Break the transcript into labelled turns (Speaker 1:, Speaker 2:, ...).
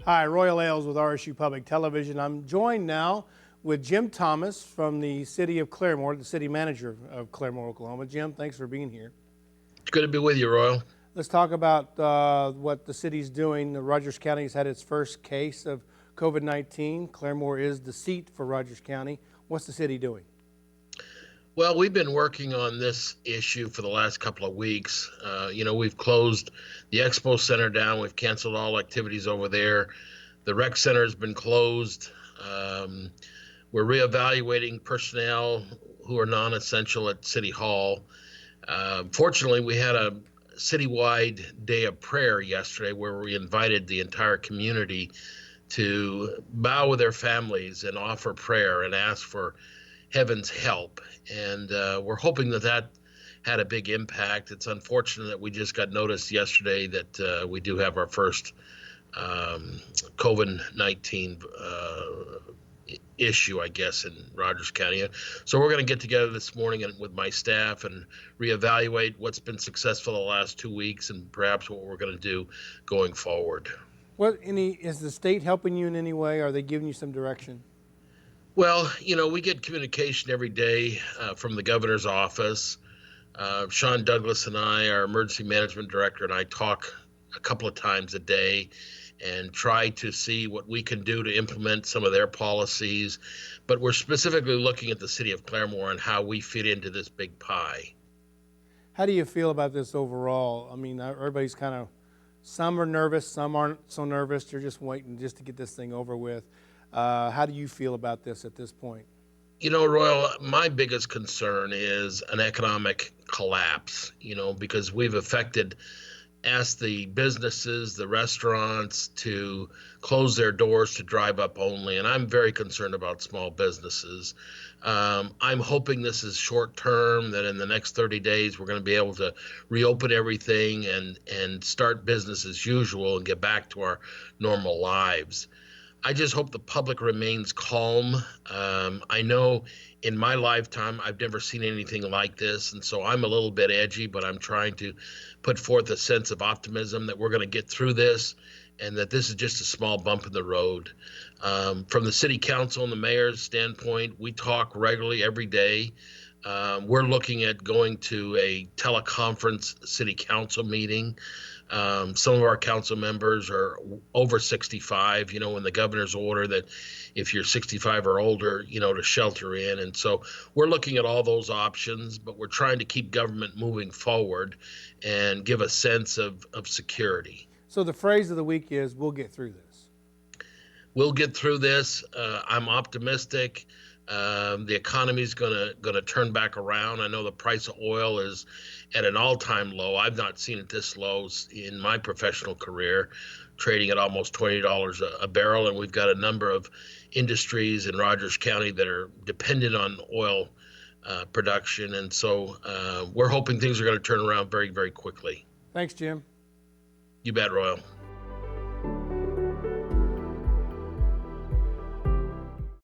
Speaker 1: Hi, Royal Ailes with RSU Public Television. I'm joined now with Jim Thomas from the city of Claremore, the city manager of Claremore, Oklahoma. Jim, thanks for being here.
Speaker 2: It's good to be with you, Royal.
Speaker 1: Let's talk about what the city's doing. Rogers County has had its first case of COVID-19. Claremore is the seat for Rogers County. What's the city doing?
Speaker 2: Well, we've been working on this issue for the last couple of weeks. We've closed the Expo Center down. We've canceled all activities over there. The rec center has been closed. We're reevaluating personnel who are non-essential at City Hall. Fortunately, we had a citywide day of prayer yesterday where we invited the entire community to bow with their families and offer prayer and ask for heaven's help. And we're hoping that had a big impact. It's unfortunate that we just got notice yesterday that we do have our first COVID-19 issue, I guess, in Rogers County. So we're going to get together this morning with my staff and reevaluate what's been successful the last 2 weeks and perhaps what we're going to do going forward.
Speaker 1: Is the state helping you in any way? Are they giving you some direction?
Speaker 2: Well, we get communication every day from the governor's office. Sean Douglas and I, our emergency management director, and I talk a couple of times a day and try to see what we can do to implement some of their policies. But we're specifically looking at the city of Claremore and how we fit into this big pie.
Speaker 1: How do you feel about this overall? I mean, everybody's some are nervous, some aren't so nervous. They're just waiting just to get this thing over with. How do you feel about this at this point?
Speaker 2: Royal, my biggest concern is an economic collapse, because we've asked the businesses, the restaurants to close their doors to drive up only. And I'm very concerned about small businesses. I'm hoping this is short term, that in the next 30 days, we're going to be able to reopen everything and start business as usual and get back to our normal lives. I just hope the public remains calm. I know in my lifetime, I've never seen anything like this. And so I'm a little bit edgy, but I'm trying to put forth a sense of optimism that we're going to get through this and that this is just a small bump in the road. From the city council and the mayor's standpoint, we talk regularly every day. We're looking at going to a teleconference city council meeting. Some of our council members are over 65, in the governor's order that if you're 65 or older, to shelter in. And so we're looking at all those options, but we're trying to keep government moving forward and give a sense of security.
Speaker 1: So the phrase of the week is, we'll get through this.
Speaker 2: We'll get through this. I'm optimistic. The economy is going to turn back around. I know the price of oil is at an all-time low. I've not seen it this low in my professional career, trading at almost $20 a barrel. And we've got a number of industries in Rogers County that are dependent on oil production. And so we're hoping things are going to turn around very, very quickly.
Speaker 1: Thanks, Jim.
Speaker 2: You bet, Royal.